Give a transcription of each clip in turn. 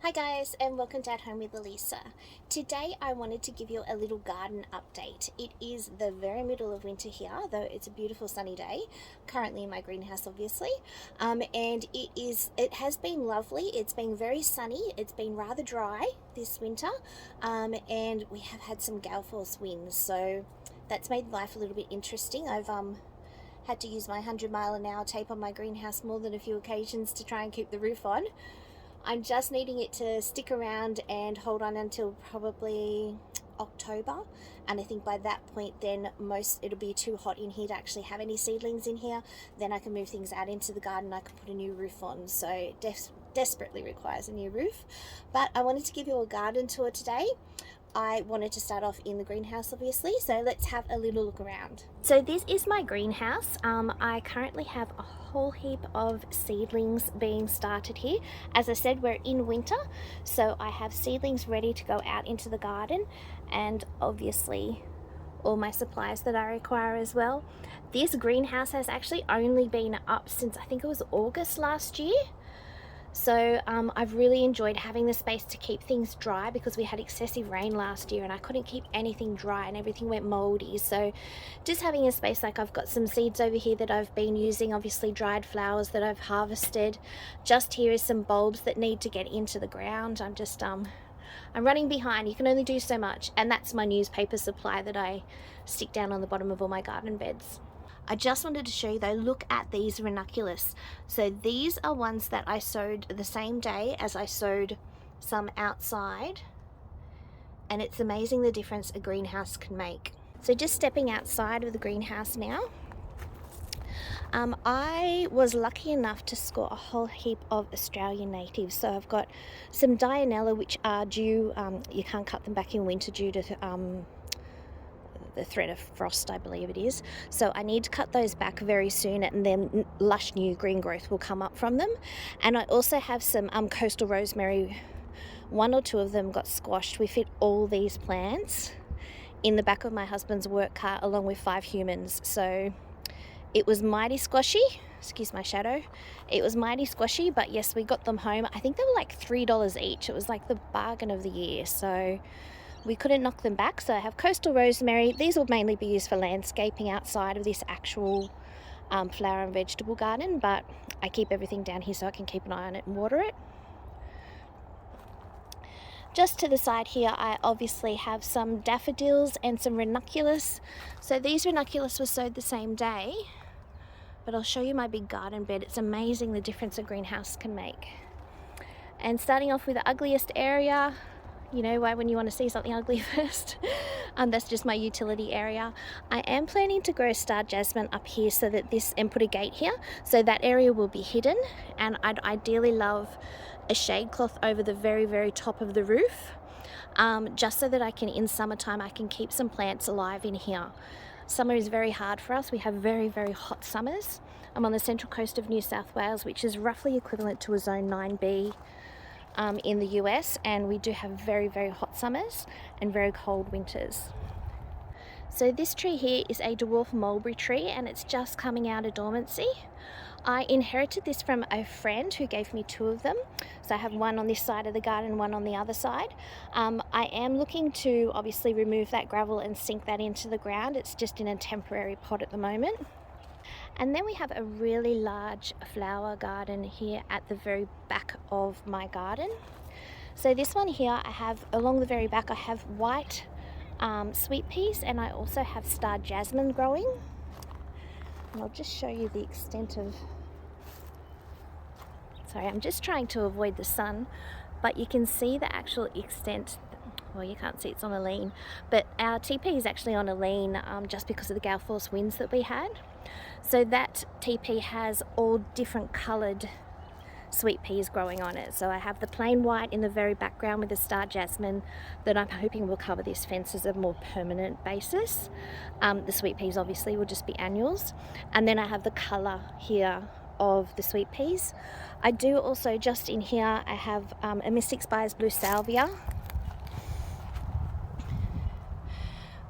Hi guys, and welcome to At Home with Elisa. Today I wanted to give you a little garden update. It is the very middle of winter here, though it's a beautiful sunny day. Currently in my greenhouse, obviously, and it has been lovely. It's been very sunny. It's been rather dry this winter, and we have had some gale force winds, so that's made life a little bit interesting. I've had to use my 100-mile-an-hour tape on my greenhouse more than a few occasions to try and keep the roof on. I'm just needing it to stick around and hold on until probably October, and I think by that point then it'll be too hot in here to actually have any seedlings in here. Then I can move things out into the garden. I can put a new roof on, so it desperately requires a new roof. But I wanted to give you a garden tour today. I wanted to start off in the greenhouse, obviously, so let's have a little look around. So this is my greenhouse. I currently have a whole heap of seedlings being started here. As I said, we're in winter, so I have seedlings ready to go out into the garden, and obviously all my supplies that I require as well. This greenhouse has actually only been up since I think it was August last year. So I've really enjoyed having the space to keep things dry, because we had excessive rain last year and I couldn't keep anything dry and everything went moldy. So just having a space, like I've got some seeds over here that I've been using, obviously dried flowers that I've harvested. Just here is some bulbs that need to get into the ground. I'm running behind. You can only do so much, and that's my newspaper supply that I stick down on the bottom of all my garden beds. I just wanted to show you though, look at these ranunculus. So these are ones that I sowed the same day as I sowed some outside, and it's amazing the difference a greenhouse can make. So just stepping outside of the greenhouse now, I was lucky enough to score a whole heap of Australian natives. So I've got some Dianella, which are due, you can't cut them back in winter due to the threat of frost, I believe it is. So I need to cut those back very soon, and then lush new green growth will come up from them. And I also have some coastal rosemary. One or two of them got squashed. We fit all these plants in the back of my husband's work cart along with 5 humans. So it was mighty squashy. Excuse my shadow. It was mighty squashy, but yes, we got them home. I think they were like $3 each. It was like the bargain of the year. So we couldn't knock them back. So I have coastal rosemary. These will mainly be used for landscaping outside of this actual flower and vegetable garden, but I keep everything down here so I can keep an eye on it and water it. Just to the side here, I obviously have some daffodils and some ranunculus. So these ranunculus were sowed the same day, but I'll show you my big garden bed. It's amazing the difference a greenhouse can make. And starting off with the ugliest area, you know why when you want to see something ugly first. That's just my utility area. I am planning to grow star jasmine up here so that and put a gate here, so that area will be hidden. And I'd ideally love a shade cloth over the very, very top of the roof, just so that in summertime, I can keep some plants alive in here. Summer is very hard for us. We have very, very hot summers. I'm on the central coast of New South Wales, which is roughly equivalent to a zone 9B in the US, and we do have very, very hot summers and very cold winters. So this tree here is a dwarf mulberry tree, and it's just coming out of dormancy. I inherited this from a friend who gave me 2 of them. So I have one on this side of the garden, one on the other side. I am looking to obviously remove that gravel and sink that into the ground. It's just in a temporary pot at the moment. And then we have a really large flower garden here at the very back of my garden. So this one here, I have along the very back, I have white sweet peas, and I also have star jasmine growing. And I'll just show you the extent of, sorry, I'm just trying to avoid the sun, but you can see the actual extent. Well, you can't see, it's on a lean, but our TP is actually on a lean just because of the gale force winds that we had. So that TP has all different coloured sweet peas growing on it. So I have the plain white in the very background with the star jasmine that I'm hoping will cover this fence as a more permanent basis. The sweet peas obviously will just be annuals. And then I have the colour here of the sweet peas. I do also, just in here, I have a Mystic Spires blue salvia,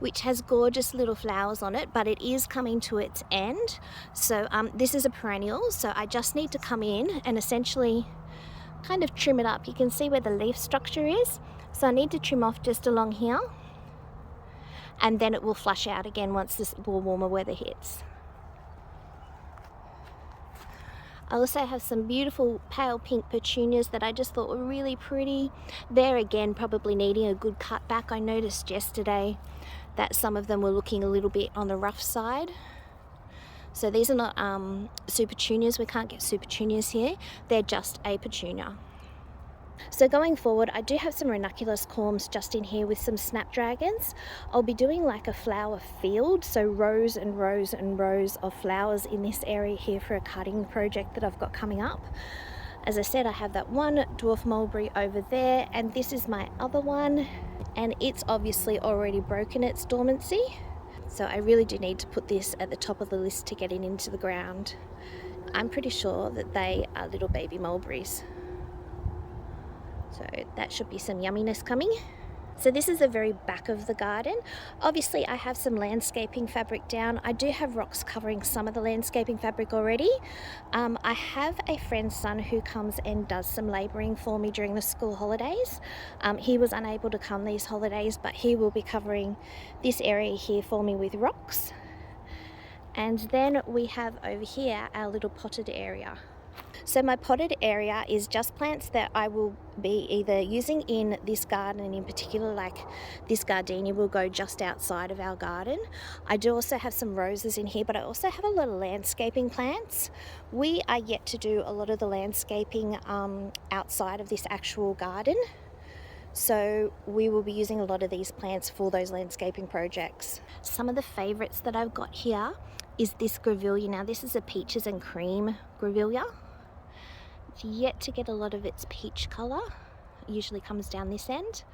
which has gorgeous little flowers on it, but it is coming to its end. So this is a perennial, so I just need to come in and essentially kind of trim it up. You can see where the leaf structure is, so I need to trim off just along here, and then it will flush out again once this more warmer weather hits. I also have some beautiful pale pink petunias that I just thought were really pretty. They're again probably needing a good cut back. I noticed yesterday that some of them were looking a little bit on the rough side. So these are not super petunias. We can't get super petunias here. They're just a petunia. So going forward, I do have some ranunculus corms just in here with some snapdragons. I'll be doing like a flower field, so rows and rows and rows of flowers in this area here for a cutting project that I've got coming up. As I said, I have that one dwarf mulberry over there, and this is my other one, and it's obviously already broken its dormancy. So I really do need to put this at the top of the list to get it into the ground. I'm pretty sure that they are little baby mulberries. So that should be some yumminess coming. So this is the very back of the garden. Obviously I have some landscaping fabric down. I do have rocks covering some of the landscaping fabric already. I have a friend's son who comes and does some labouring for me during the school holidays. He was unable to come these holidays, but he will be covering this area here for me with rocks. And then we have over here our little potted area. So my potted area is just plants that I will be either using in this garden, and in particular like this gardenia will go just outside of our garden. I do also have some roses in here, but I also have a lot of landscaping plants. We are yet to do a lot of the landscaping outside of this actual garden. So we will be using a lot of these plants for those landscaping projects. Some of the favourites that I've got here is this grevillea. Now this is a peaches and cream grevillea. It's yet to get a lot of its peach colour. It usually comes down this end,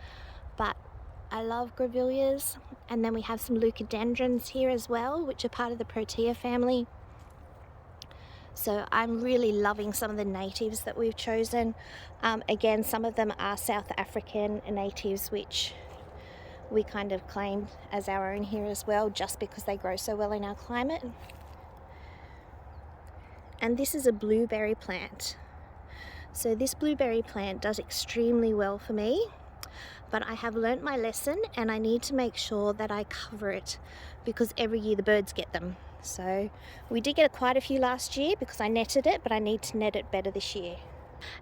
but I love grevilleas. And then we have some leucadendrons here as well, which are part of the Protea family. So I'm really loving some of the natives that we've chosen. Again, some of them are South African natives, which we kind of claimed as our own here as well, just because they grow so well in our climate. And this is a blueberry plant. So this blueberry plant does extremely well for me, but I have learnt my lesson and I need to make sure that I cover it, because every year the birds get them. So we did get quite a few last year because I netted it, but I need to net it better this year.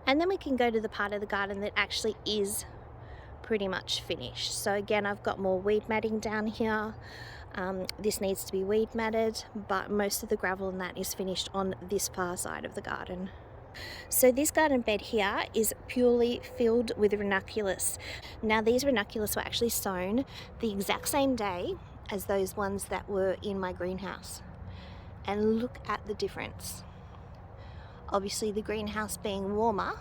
And then we can go to the part of the garden that actually is pretty much finished. So again, I've got more weed matting down here. This needs to be weed matted, but most of the gravel and that is finished on this far side of the garden. So this garden bed here is purely filled with ranunculus. Now these ranunculus were actually sown the exact same day as those ones that were in my greenhouse. And look at the difference. Obviously the greenhouse being warmer,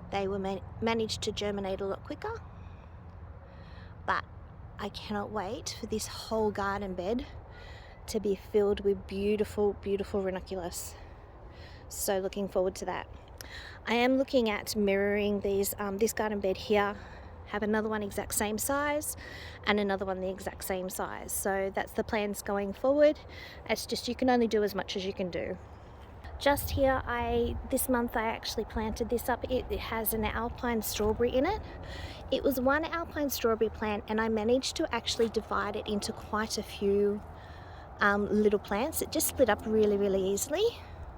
they were managed to germinate a lot quicker. But I cannot wait for this whole garden bed to be filled with beautiful, beautiful ranunculus. So looking forward to that. I am looking at mirroring these, this garden bed here, have another one exact same size and another one the exact same size. So that's the plans going forward. It's just you can only do as much as you can do. Just here, this month I actually planted this up. It has an alpine strawberry in it. It was one alpine strawberry plant and I managed to actually divide it into quite a few little plants. It just split up really, really easily.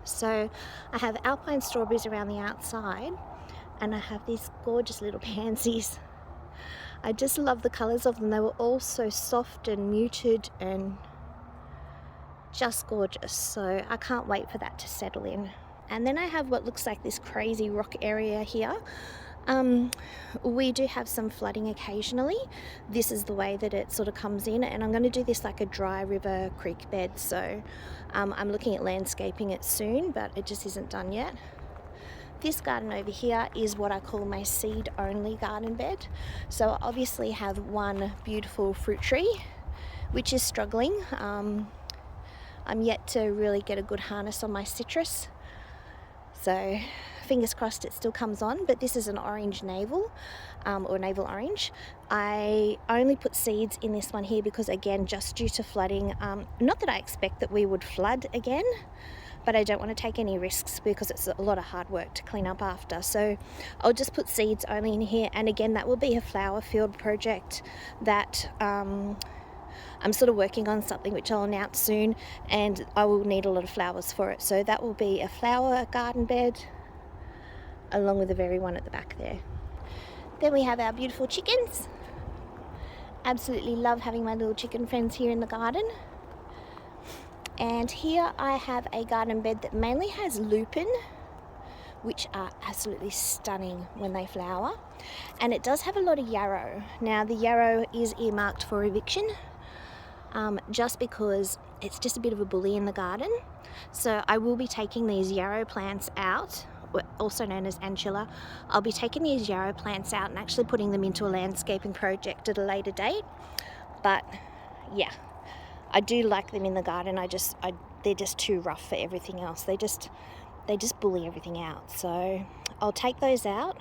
So I have alpine strawberries around the outside and I have these gorgeous little pansies. I just love the colours of them. They were all so soft and muted and just gorgeous. So I can't wait for that to settle in. And then I have what looks like this crazy rock area here. We do have some flooding occasionally. This is the way that it sort of comes in, and I'm going to do this like a dry river creek bed. So I'm looking at landscaping it soon, but it just isn't done yet. This garden over here is what I call my seed only garden bed. So I obviously have one beautiful fruit tree which is struggling. I'm yet to really get a good harness on my citrus, so fingers crossed it still comes on. But this is an orange navel, or navel orange. I only put seeds in this one here because, again, just due to flooding, not that I expect that we would flood again, but I don't want to take any risks because it's a lot of hard work to clean up after. So I'll just put seeds only in here, and again that will be a flower field project that I'm sort of working on something which I'll announce soon, and I will need a lot of flowers for it. So that will be a flower garden bed along with the very one at the back there. Then we have our beautiful chickens. Absolutely love having my little chicken friends here in the garden. And here I have a garden bed that mainly has lupin, which are absolutely stunning when they flower. And it does have a lot of yarrow. Now the yarrow is earmarked for eviction, just because it's just a bit of a bully in the garden. So I will be taking these yarrow plants out, also known as Ancilla. I'll be taking these yarrow plants out and actually putting them into a landscaping project at a later date. But yeah, I do like them in the garden. They're just too rough for everything else. They just bully everything out. So I'll take those out.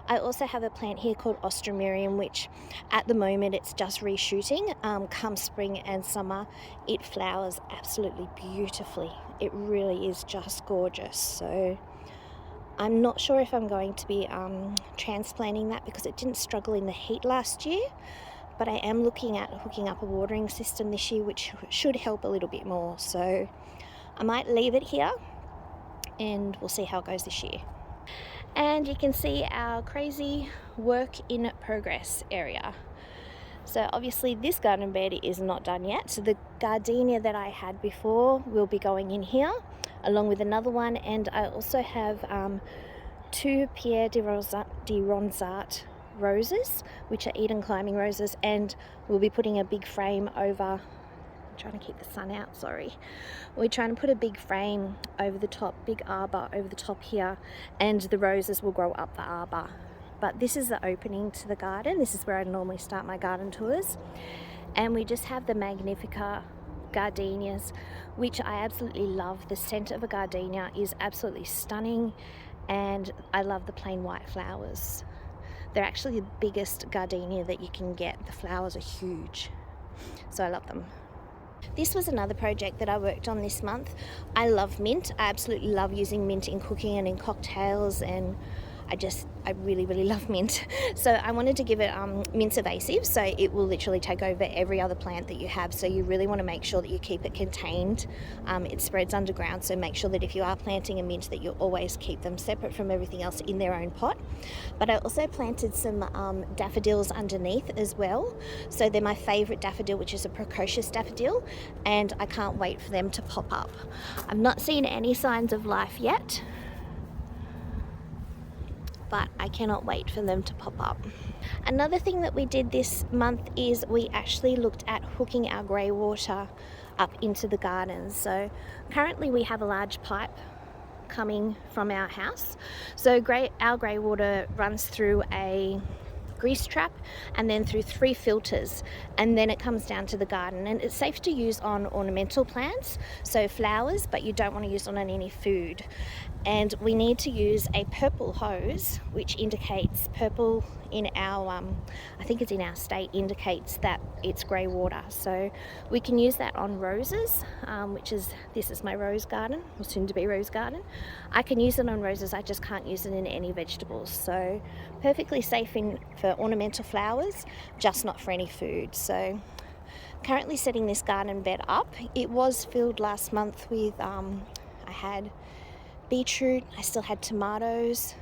I also have a plant here called Ostromerium, which at the moment it's just reshooting. Come spring and summer, it flowers absolutely beautifully. It really is just gorgeous. So I'm not sure if I'm going to be transplanting that because it didn't struggle in the heat last year, but I am looking at hooking up a watering system this year, which should help a little bit more. So I might leave it here and we'll see how it goes this year. And you can see our crazy work in progress area. So obviously this garden bed is not done yet. So the gardenia that I had before will be going in here along with another one. And I also have 2 Pierre de Ronsart roses, which are Eden climbing roses. And we'll be putting a big frame over, I'm trying to keep the sun out, sorry. We're trying to put a big frame over the top, big arbor over the top here, and the roses will grow up the arbor. But this is the opening to the garden. This is where I normally start my garden tours. And we just have the Magnifica gardenias, which I absolutely love. The scent of a gardenia is absolutely stunning, and I love the plain white flowers. They're actually the biggest gardenia that you can get. The flowers are huge, so I love them. This was another project that I worked on this month. I love mint. I absolutely love using mint in cooking and in cocktails, and I really, really love mint. So I wanted to give it mint's evasive, so it will literally take over every other plant that you have. So you really want to make sure that you keep it contained. It spreads underground, so make sure that if you are planting a mint that you always keep them separate from everything else in their own pot. But I also planted some daffodils underneath as well. So they're my favourite daffodil, which is a precocious daffodil, and I can't wait for them to pop up. I've not seen any signs of life yet, but I cannot wait for them to pop up. Another thing that we did this month is we actually looked at hooking our grey water up into the garden. So currently we have a large pipe coming from our house. So our grey water runs through a grease trap and then through 3 filters, and then it comes down to the garden. And it's safe to use on ornamental plants, so flowers, but you don't want to use on any food. And we need to use a purple hose, which indicates purple in our, I think it's in our state, indicates that it's grey water. So we can use that on roses, this is my rose garden, or soon to be rose garden. I can use it on roses, I just can't use it in any vegetables. So perfectly safe for ornamental flowers, just not for any food. So currently setting this garden bed up. It was filled last month with, I had beetroot, I still had tomatoes.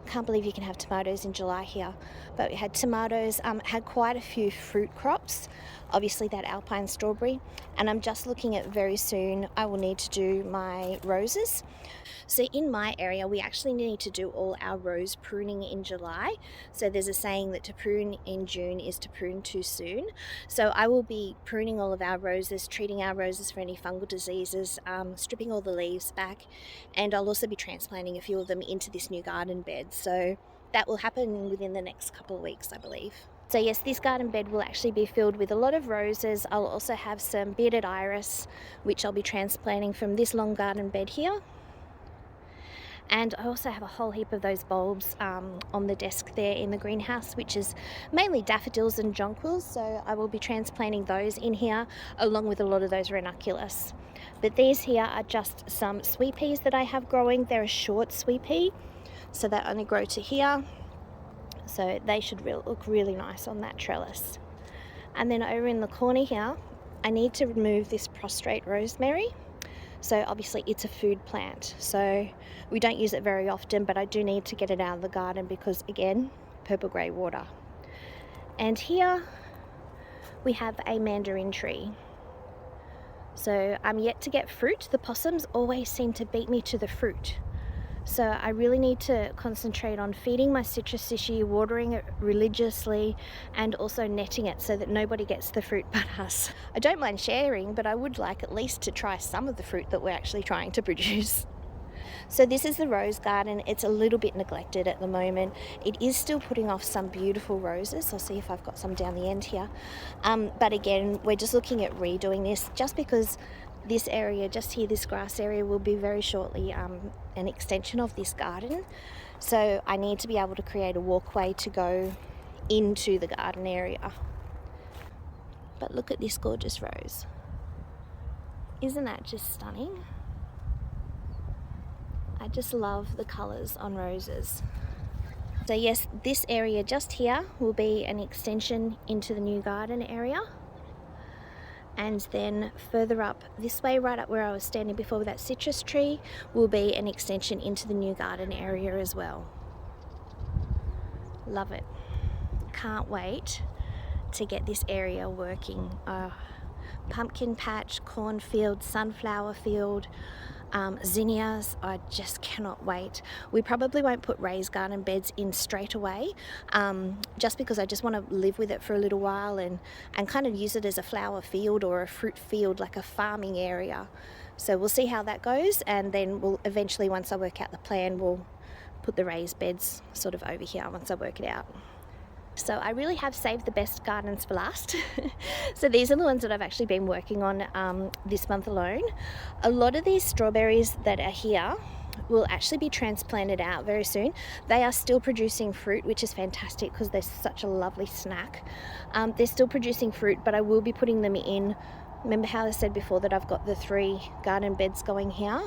Can't believe you can have tomatoes in July here, but we had tomatoes, had quite a few fruit crops, obviously that alpine strawberry, and I'm just looking at very soon I will need to do my roses. So in my area we actually need to do all our rose pruning in July. So there's a saying that to prune in June is to prune too soon. So I will be pruning all of our roses, treating our roses for any fungal diseases, stripping all the leaves back, and I'll also be transplanting a few of them into this new garden bed. So that will happen within the next couple of weeks, I believe. So yes, this garden bed will actually be filled with a lot of roses. I'll also have some bearded iris, which I'll be transplanting from this long garden bed here. And I also have a whole heap of those bulbs on the desk there in the greenhouse, which is mainly daffodils and jonquils, so I will be transplanting those in here along with a lot of those ranunculus. But these here are just some sweet peas that I have growing. They're a short sweet pea, so they only grow to here, so they should look really nice on that trellis. And then over in the corner here, I need to remove this prostrate rosemary. So obviously it's a food plant, so we don't use it very often, but I do need to get it out of the garden because, again, purple grey water. And here we have a mandarin tree. So I'm yet to get fruit. The possums always seem to beat me to the fruit. So I really need to concentrate on feeding my citrus this year, watering it religiously, and also netting it so that nobody gets the fruit but us. I don't mind sharing, but I would like at least to try some of the fruit that we're actually trying to produce. So this is the rose garden. It's a little bit neglected at the moment. It is still putting off some beautiful roses. I'll see if I've got some down the end here. But again, we're just looking at redoing this just because this area just here, this grass area, will be very shortly an extension of this garden. So I need to be able to create a walkway to go into the garden area. But look at this gorgeous rose. Isn't that just stunning? I just love the colours on roses. So yes, this area just here will be an extension into the new garden area. And then further up this way, right up where I was standing before with that citrus tree, will be an extension into the new garden area as well. Love it. Can't wait to get this area working. Pumpkin patch, cornfield, sunflower field, zinnias. I just cannot wait. We probably won't put raised garden beds in straight away, just because I just want to live with it for a little while and kind of use it as a flower field or a fruit field, like a farming area. So we'll see how that goes, and then we'll eventually, once I work out the plan, we'll put the raised beds sort of over here once I work it out. So I really have saved the best gardens for last. So these are the ones that I've actually been working on this month alone. A lot of these strawberries that are here will actually be transplanted out very soon. They are still producing fruit, which is fantastic because they're such a lovely snack. They're still producing fruit, but I will be putting them in. Remember how I said before that I've got the 3 garden beds going here?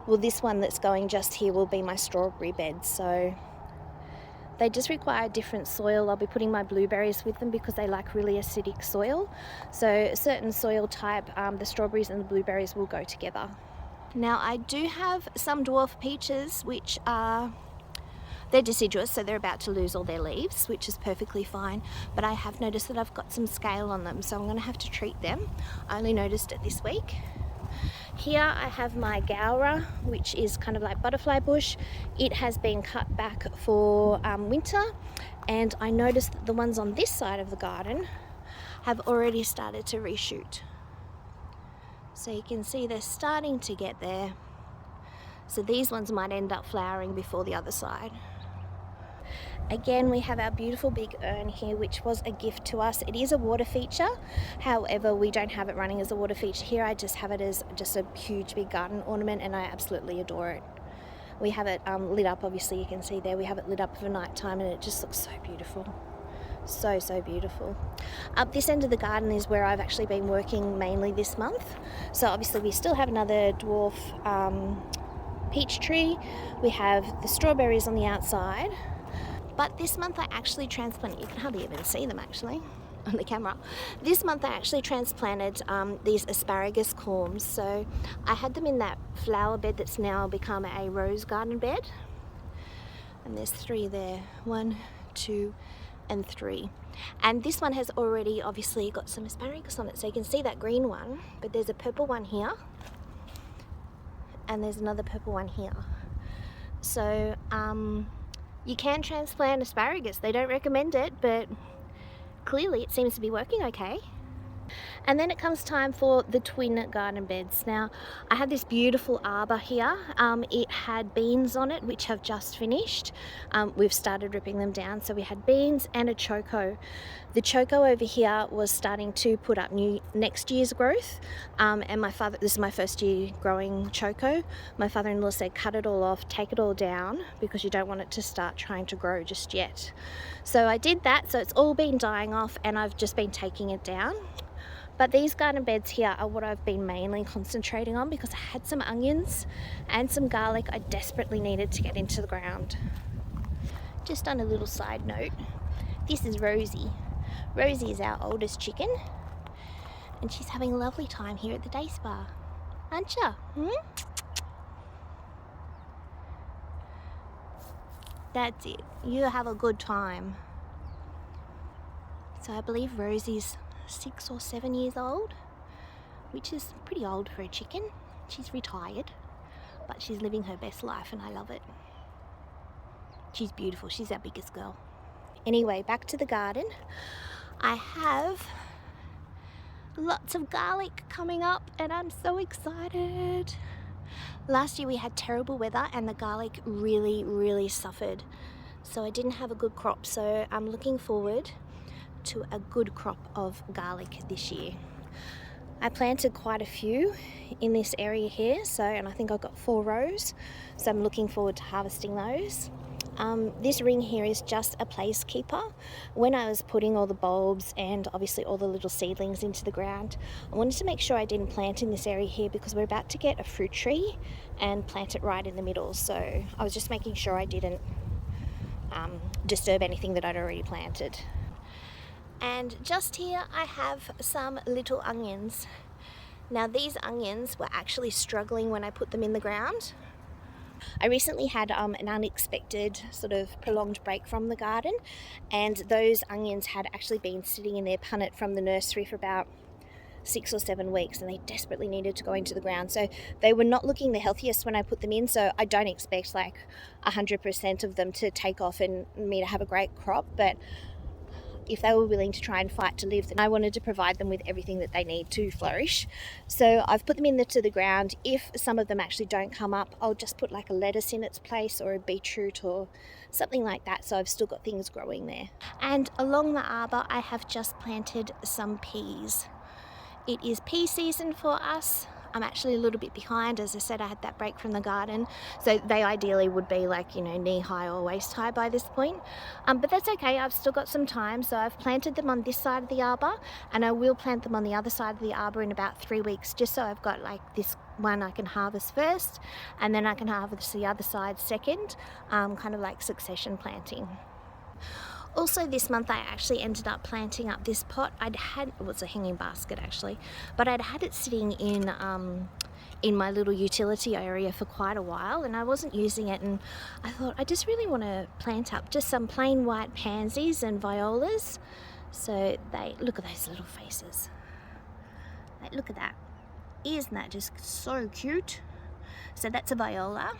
Well, this one that's going just here will be my strawberry bed. So they just require different soil. I'll be putting my blueberries with them because they like really acidic soil. So a certain soil type, the strawberries and the blueberries will go together. Now I do have some dwarf peaches which they're deciduous, so they're about to lose all their leaves, which is perfectly fine. But I have noticed that I've got some scale on them, so I'm going to have to treat them. I only noticed it this week. Here I have my gaura, which is kind of like butterfly bush. It has been cut back for winter, and I noticed that the ones on this side of the garden have already started to reshoot. So you can see they're starting to get there. So these ones might end up flowering before the other side. Again, we have our beautiful big urn here, which was a gift to us. It is a water feature. However, we don't have it running as a water feature here. I just have it as just a huge big garden ornament, and I absolutely adore it. We have it lit up, obviously you can see there. We have it lit up for night time, and it just looks so beautiful. So beautiful. Up this end of the garden is where I've actually been working mainly this month. So obviously we still have another dwarf peach tree. We have the strawberries on the outside. But this month I actually transplanted, you can hardly even see them actually on the camera. This month I actually transplanted these asparagus corms. So I had them in that flower bed that's now become a rose garden bed. And there's 3 there, 1, 2, and 3. And this one has already obviously got some asparagus on it. So you can see that green one, but there's a purple one here. And there's another purple one here. So, you can transplant asparagus. They don't recommend it, but clearly it seems to be working okay. And then it comes time for the twin garden beds. Now, I had this beautiful arbor here. It had beans on it, which have just finished. We've started ripping them down. So we had beans and a choco. The choco over here was starting to put up next year's growth. And my father, this is my first year growing choco. My father-in-law said, cut it all off, take it all down, because you don't want it to start trying to grow just yet. So I did that. So it's all been dying off and I've just been taking it down. But these garden beds here are what I've been mainly concentrating on, because I had some onions and some garlic I desperately needed to get into the ground. Just on a little side note, this is Rosie. Rosie is our oldest chicken, and she's having a lovely time here at the day spa. Aren't you? That's it. You have a good time. So I believe Rosie's 6 or 7 years old, which is pretty old for a chicken. She's retired, but she's living her best life and I love it. She's beautiful. She's our biggest girl. Anyway, back to the garden. I have lots of garlic coming up and I'm so excited. Last year we had terrible weather and the garlic really suffered. So I didn't have a good crop. So I'm looking forward to a good crop of garlic this year. I planted quite a few in this area here, and I think I've got 4 rows, so I'm looking forward to harvesting those. This ring here is just a placekeeper. When I was putting all the bulbs and obviously all the little seedlings into the ground, I wanted to make sure I didn't plant in this area here because we're about to get a fruit tree and plant it right in the middle, so I was just making sure I didn't disturb anything that I'd already planted. And just here I have some little onions. Now these onions were actually struggling when I put them in the ground. I recently had an unexpected sort of prolonged break from the garden, and those onions had actually been sitting in their punnet from the nursery for about 6 or 7 weeks, and they desperately needed to go into the ground. So they were not looking the healthiest when I put them in, so I don't expect like 100% of them to take off and me to have a great crop, but if they were willing to try and fight to live, then I wanted to provide them with everything that they need to flourish. So I've put them into the ground. If some of them actually don't come up, I'll just put like a lettuce in its place or a beetroot or something like that, so I've still got things growing there. And along the arbor I have just planted some peas. It is pea season for us. I'm actually a little bit behind. As I said, I had that break from the garden, so they ideally would be like, knee high or waist high by this point, but that's okay. I've still got some time, so I've planted them on this side of the arbor and I will plant them on the other side of the arbor in about 3 weeks, just so I've got like this one I can harvest first and then I can harvest the other side second, kind of like succession planting. Also this month I actually ended up planting up this pot. It was a hanging basket actually, but I'd had it sitting in my little utility area for quite a while and I wasn't using it, and I thought I just really want to plant up just some plain white pansies and violas. So look at those little faces. Look at that. Isn't that just so cute? So that's a viola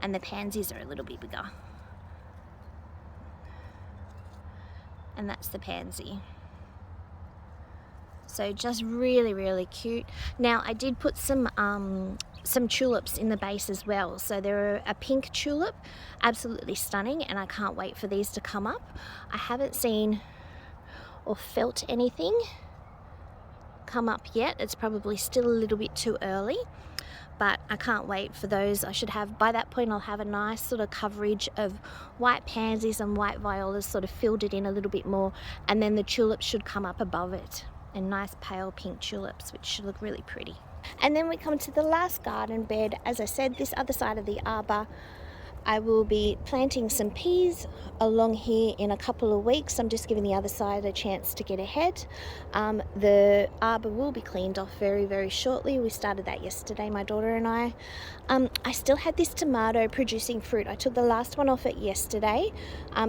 and the pansies are a little bit bigger. And that's the pansy. So just really cute. Now I did put some tulips in the base as well. So there are a pink tulip, absolutely stunning, and I can't wait for these to come up. I haven't seen or felt anything come up yet. It's probably still a little bit too early, but I can't wait for those. By that point I'll have a nice sort of coverage of white pansies and white violas, sort of filled it in a little bit more, and then the tulips should come up above it, and nice pale pink tulips, which should look really pretty. And then we come to the last garden bed. As I said, this other side of the arbor, I will be planting some peas along here in a couple of weeks. I'm just giving the other side a chance to get ahead. The arbor will be cleaned off very shortly. We started that yesterday, my daughter and I. I still had this tomato producing fruit. I took the last one off it yesterday.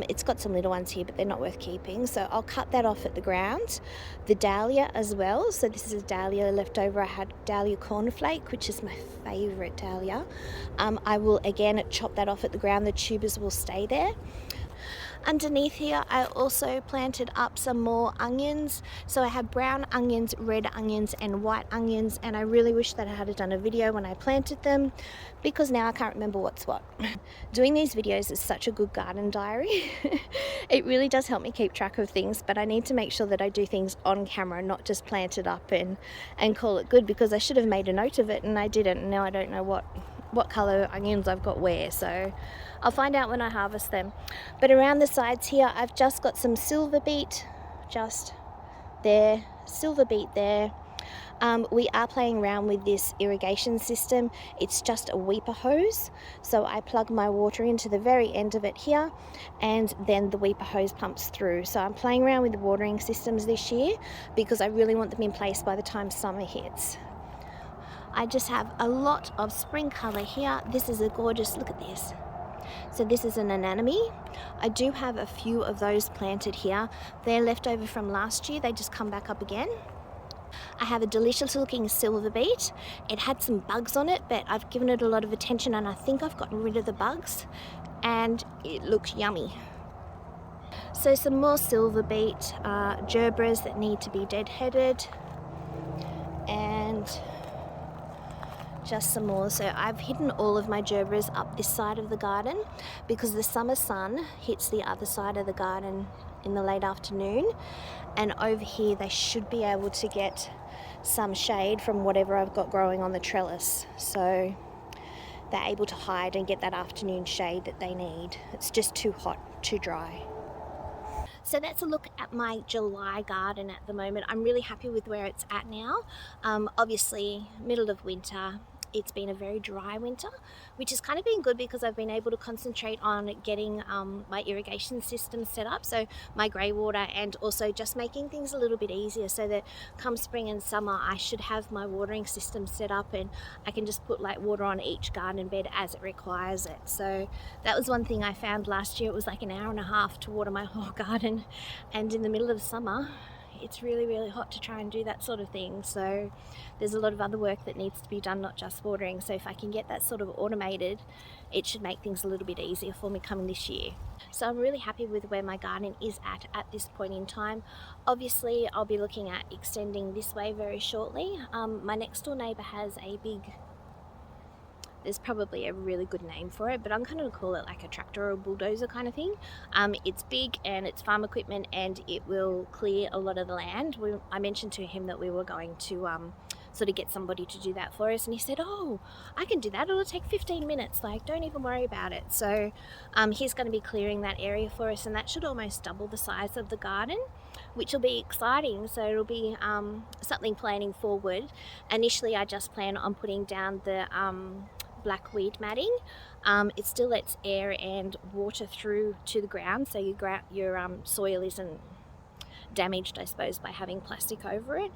It's got some little ones here, but they're not worth keeping, so I'll cut that off at the ground. The dahlia as well. So this is a dahlia left over. I had dahlia cornflake, which is my favorite dahlia. I will again chop that off at the ground. The tubers will stay there. Underneath here I also planted up some more onions. So I have brown onions, red onions and white onions, and I really wish that I had done a video when I planted them, because now I can't remember what's what. Doing these videos is such a good garden diary. It really does help me keep track of things, but I need to make sure that I do things on camera, not just plant it up and call it good, because I should have made a note of it and I didn't, and now I don't know what color onions I've got where, so I'll find out when I harvest them. But around the sides here I've just got some silver beet just there, silver beet there. We are playing around with this irrigation system. It's just a weeper hose, so I plug my water into the very end of it here, and then the weeper hose pumps through. So I'm playing around with the watering systems this year because I really want them in place by the time summer hits. I just have a lot of spring colour here. This is a gorgeous, look at this. So this is an anemone. I do have a few of those planted here. They're left over from last year. They just come back up again. I have a delicious looking silver beet. It had some bugs on it, but I've given it a lot of attention and I think I've gotten rid of the bugs, and it looks yummy. So some more silver beet, gerbras that need to be deadheaded, and just some more. So I've hidden all of my gerbras up this side of the garden because the summer sun hits the other side of the garden in the late afternoon, and over here they should be able to get some shade from whatever I've got growing on the trellis, so they're able to hide and get that afternoon shade that they need. It's just too hot, too dry. So that's a look at my July garden at the moment. I'm really happy with where it's at now. Obviously middle of winter, it's been a very dry winter, which has kind of been good because I've been able to concentrate on getting my irrigation system set up, so my grey water, and also just making things a little bit easier so that come spring and summer I should have my watering system set up and I can just put like water on each garden bed as it requires it. So that was one thing I found last year. It was like an hour and a half to water my whole garden, and in the middle of summer it's really hot to try and do that sort of thing. So there's a lot of other work that needs to be done, not just watering. So if I can get that sort of automated, it should make things a little bit easier for me coming this year. So I'm really happy with where my garden is at this point in time. Obviously I'll be looking at extending this way very shortly. My next door neighbour has a big, there's probably a really good name for it, but I'm kind of call it like a tractor or a bulldozer kind of thing. It's big and it's farm equipment and it will clear a lot of the land. I mentioned to him that we were going to sort of get somebody to do that for us, and he said, oh, I can do that, it'll take 15 minutes, like don't even worry about it. So he's going to be clearing that area for us, and that should almost double the size of the garden, which will be exciting. So it'll be something planning forward. Initially I just plan on putting down the black weed matting. It still lets air and water through to the ground, so your soil isn't damaged, I suppose, by having plastic over it.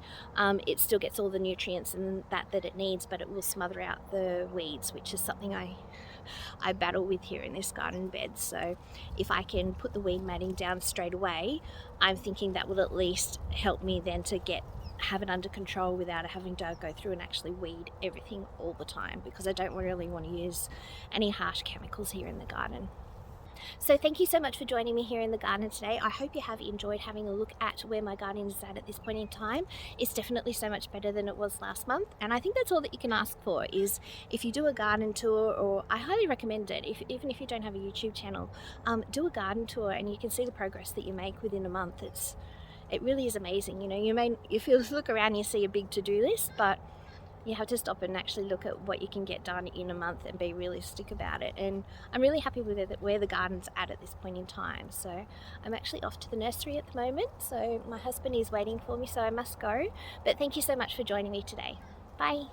It still gets all the nutrients and that it needs, but it will smother out the weeds, which is something I battle with here in this garden bed. So if I can put the weed matting down straight away, I'm thinking that will at least help me then to have it under control without having to go through and actually weed everything all the time, because I don't really want to use any harsh chemicals here in the garden. So thank you so much for joining me here in the garden today. I hope you have enjoyed having a look at where my garden is at this point in time. It's definitely so much better than it was last month, and I think that's all that you can ask for, is if you do a garden tour, or I highly recommend it, even if you don't have a YouTube channel, do a garden tour and you can see the progress that you make within a month. It really is amazing. You know, if you look around you see a big to-do list, but you have to stop and actually look at what you can get done in a month and be realistic about it. And I'm really happy with where the garden's at this point in time. So I'm actually off to the nursery at the moment, so my husband is waiting for me, so I must go. But thank you so much for joining me today. Bye.